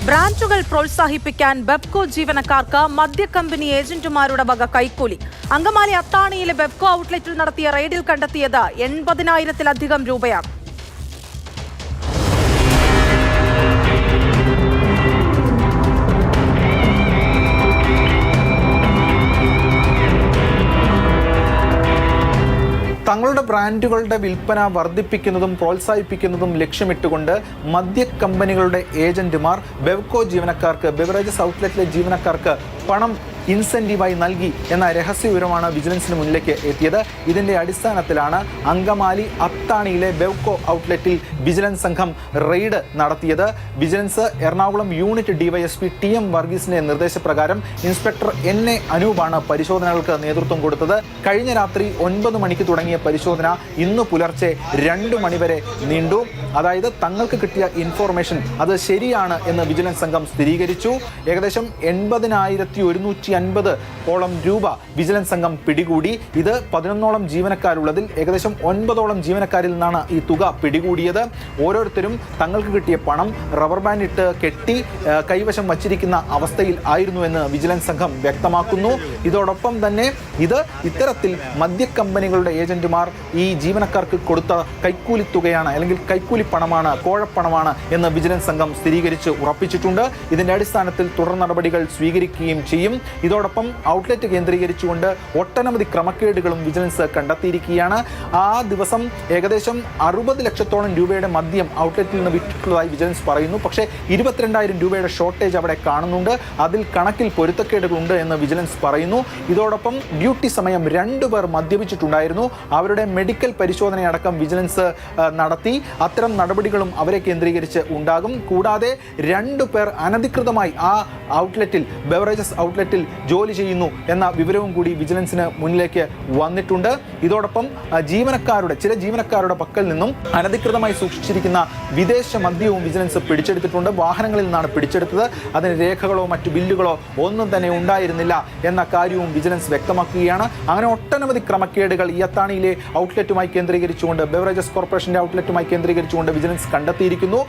ബ്രാൻഡുകൾ പ്രോത്സാഹിപ്പിക്കാൻ ബെബ്കോ ജീവനക്കാർക്ക് മദ്യക്കമ്പനി ഏജന്റുമാരുടെ വക കൈക്കൂലി. അങ്കമാലി അത്താണിയിലെ ബെബ്കോ ഔട്ട്ലെറ്റിൽ നടത്തിയ റെയ്ഡിൽ കണ്ടെത്തിയത് 80,000-ലധികം രൂപയാണ്. തങ്ങളുടെ ബ്രാൻഡുകളുടെ വിൽപ്പന വർദ്ധിപ്പിക്കുന്നതും പ്രോത്സാഹിപ്പിക്കുന്നതും ലക്ഷ്യമിട്ടുകൊണ്ട് മദ്യ കമ്പനികളുടെ ഏജന്റുമാർ ബെബ്കോ ജീവനക്കാർക്ക്, ബെവറേജസ് ഔട്ട്ലെറ്റിലെ ജീവനക്കാർക്ക് പണം ഇൻസെന്റീവായി നൽകി എന്ന രഹസ്യവിവരമാണ് വിജിലൻസിന് മുന്നിലേക്ക് എത്തിയത്. ഇതിന്റെ അടിസ്ഥാനത്തിലാണ് അങ്കമാലി അത്താണിയിലെ ബെബ്കോ ഔട്ട്ലെറ്റിൽ വിജിലൻസ് സംഘം റെയ്ഡ് നടത്തിയത്. Vigilance Ernakulam unit DYSP TM വർഗീസിന്റെ നിർദ്ദേശപ്രകാരം ഇൻസ്പെക്ടർ NA അനൂപാണ് പരിശോധനകൾക്ക് നേതൃത്വം കൊടുത്തത്. കഴിഞ്ഞ രാത്രി 9 മണിക്ക് തുടങ്ങിയ പരിശോധന ഇന്ന് പുലർച്ചെ 2 മണിവരെ നീണ്ടു. അതായത് തങ്ങൾക്ക് കിട്ടിയ ഇൻഫോർമേഷൻ അത് ശരിയാണ് എന്ന് വിജിലൻസ് സംഘം സ്ഥിരീകരിച്ചു. ഏകദേശം 80,150 രൂപ വിജിലൻസ് സംഘം പിടികൂടി. ഇത് 11ഓളം ജീവനക്കാരുള്ളതിൽ ഏകദേശം 9ഓളം ജീവനക്കാരിൽ നിന്നാണ് ഈ തുക പിടികൂടിയത്. ഓരോരുത്തരും തങ്ങൾക്ക് കിട്ടിയ പണം റബ്ബർ ബാൻഡ് ഇട്ട് കെട്ടി കൈവശം വച്ചിരിക്കുന്ന അവസ്ഥയിൽ ആയിരുന്നുവെന്ന് വിജിലൻസ് സംഘം വ്യക്തമാക്കുന്നു. ഇതോടൊപ്പം തന്നെ ഇത്തരത്തിൽ മദ്യക്കമ്പനികളുടെ ഏജന്റുമാർ ഈ ജീവനക്കാർക്ക് കൊടുത്ത കൈക്കൂലി തുകയാണ്, അല്ലെങ്കിൽ കൈക്കൂലി പണമാണ്, കോഴപ്പണമാണ് എന്ന് വിജിലൻസ് സംഘം സ്ഥിരീകരിച്ച് ഉറപ്പിച്ചിട്ടുണ്ട്. ഇതിന്റെ അടിസ്ഥാനത്തിൽ തുടർ നടപടികൾ സ്വീകരിക്കുകയും ചെയ്യും. ഇതോടൊപ്പം ഔട്ട്ലെറ്റ് കേന്ദ്രീകരിച്ചുകൊണ്ട് ഒട്ടനവധി ക്രമക്കേടുകളും വിജിലൻസ് കണ്ടെത്തിയിരിക്കുകയാണ്. ആ ദിവസം ഏകദേശം 60 ലക്ഷത്തോളം രൂപയുടെ മദ്യം ഔട്ട്ലെറ്റിൽ നിന്ന് വിറ്റിട്ടുള്ളതായി വിജിലൻസ് പറയുന്നു. പക്ഷേ 22,000 രൂപയുടെ ഷോർട്ടേജ് അവിടെ കാണുന്നുണ്ട്. അതിൽ കണക്കിൽ പൊരുത്തക്കേടുകളുണ്ട് എന്ന് വിജിലൻസ് പറയുന്നു. ഇതോടൊപ്പം ഡ്യൂട്ടി സമയം 2 പേർ മദ്യപിച്ചിട്ടുണ്ടായിരുന്നു. അവരുടെ മെഡിക്കൽ പരിശോധനയടക്കം വിജിലൻസ് നടത്തി. അത്തരം നടപടികളും അവരെ കേന്ദ്രീകരിച്ച് ഉണ്ടാകും. കൂടാതെ 2 പേർ അനധികൃതമായി ആ ഔട്ട്ലെറ്റിൽ, ബെവറേജസ് ഔട്ട്ലെറ്റിൽ ജോലി ചെയ്യുന്നു എന്ന വിവരവും കൂടി വിജിലൻസിന് മുന്നിലേക്ക് വന്നിട്ടുണ്ട്. ഇതോടൊപ്പം ചില ജീവനക്കാരുടെ പക്കൽ നിന്നും അനധികൃതമായി സൂക്ഷിച്ചിരിക്കുന്ന വിദേശ മദ്യവും വിജിലൻസ് പിടിച്ചെടുത്തിട്ടുണ്ട്. വാഹനങ്ങളിൽ നിന്നാണ് പിടിച്ചെടുത്തത്. അതിന് രേഖകളോ മറ്റു ബില്ലുകളോ ഒന്നും തന്നെ ഉണ്ടായിരുന്നില്ല എന്ന കാര്യവും വിജിലൻസ് വ്യക്തമാക്കുകയാണ്. അങ്ങനെ ഒട്ടനവധി ക്രമക്കേടുകൾ ഈ അത്താണിയിലെ ഔട്ട്ലെറ്റുമായി കേന്ദ്രീകരിച്ചുകൊണ്ട്, ബെവറേജസ് കോർപ്പറേഷന്റെ ഔട്ട്ലെറ്റുമായി കേന്ദ്രീകരിച്ചുകൊണ്ട് വിജിലൻസ് കണ്ടെത്തിയിരിക്കുന്നു.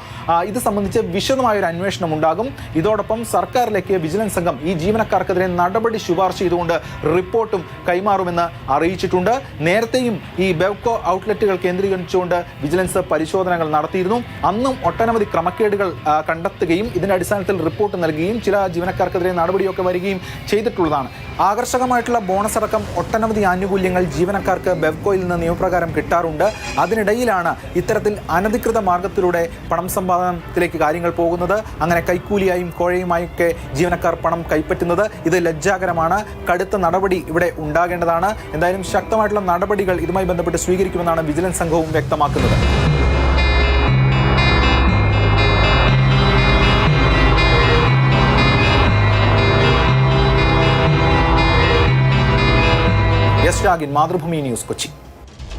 ഇത് സംബന്ധിച്ച് വിശദമായൊരു അന്വേഷണം ഉണ്ടാകും. ഇതോടൊപ്പം സർക്കാരിലേക്ക് വിജിലൻസ് സംഘം ഈ ജീവനക്കാർക്കെതിരെ നടപടി ശുപാർശ ചെയ്തുകൊണ്ട് റിപ്പോർട്ടും കൈമാറുമെന്ന് അറിയിച്ചിട്ടുണ്ട്. നേരത്തെയും ഈ ബെബ്കോ ഔട്ട്ലെറ്റുകൾ കേന്ദ്രീകരിച്ചുകൊണ്ട് വിജിലൻസ് പരിശോധനകൾ നടത്തിയിരുന്നു. അന്നും ഒട്ടനവധി ക്രമക്കേടുകൾ കണ്ടെത്തുകയും ഇതിന്റെ അടിസ്ഥാനത്തിൽ റിപ്പോർട്ട് നൽകുകയും ചില ജീവനക്കാർക്കെതിരെ നടപടിയൊക്കെ വരികയും ചെയ്തിട്ടുള്ളതാണ്. ആകർഷകമായിട്ടുള്ള ബോണസ് അടക്കം ഒട്ടനവധി ആനുകൂല്യങ്ങൾ ജീവനക്കാർക്ക് ബെബ്കോയിൽ നിന്ന് നിയമപ്രകാരം കിട്ടാറുണ്ട്. അതിനിടയിലാണ് ഇത്തരത്തിൽ അനധികൃത മാർഗത്തിലൂടെ പണം സമ്പാദനത്തിലേക്ക് കാര്യങ്ങൾ പോകുന്നത്. അങ്ങനെ കൈക്കൂലിയായും കോഴയുമായൊക്കെ ജീവനക്കാർ പണം കൈപ്പറ്റുന്നത് ഇത് ലജ്ജാകരമാണ്. കടുത്ത നടപടി ഇവിടെ ഉണ്ടാകേണ്ടതാണ്. എന്തായാലും ശക്തമായിട്ടുള്ള നടപടികൾ ഇതുമായി ബന്ധപ്പെട്ട് സ്വീകരിക്കുമെന്നാണ് വിജിലൻസ് സംഘവും വ്യക്തമാക്കുന്നത്. എസ് രാഗിൻ, മാതൃഭൂമി ന്യൂസ്, കൊച്ചി.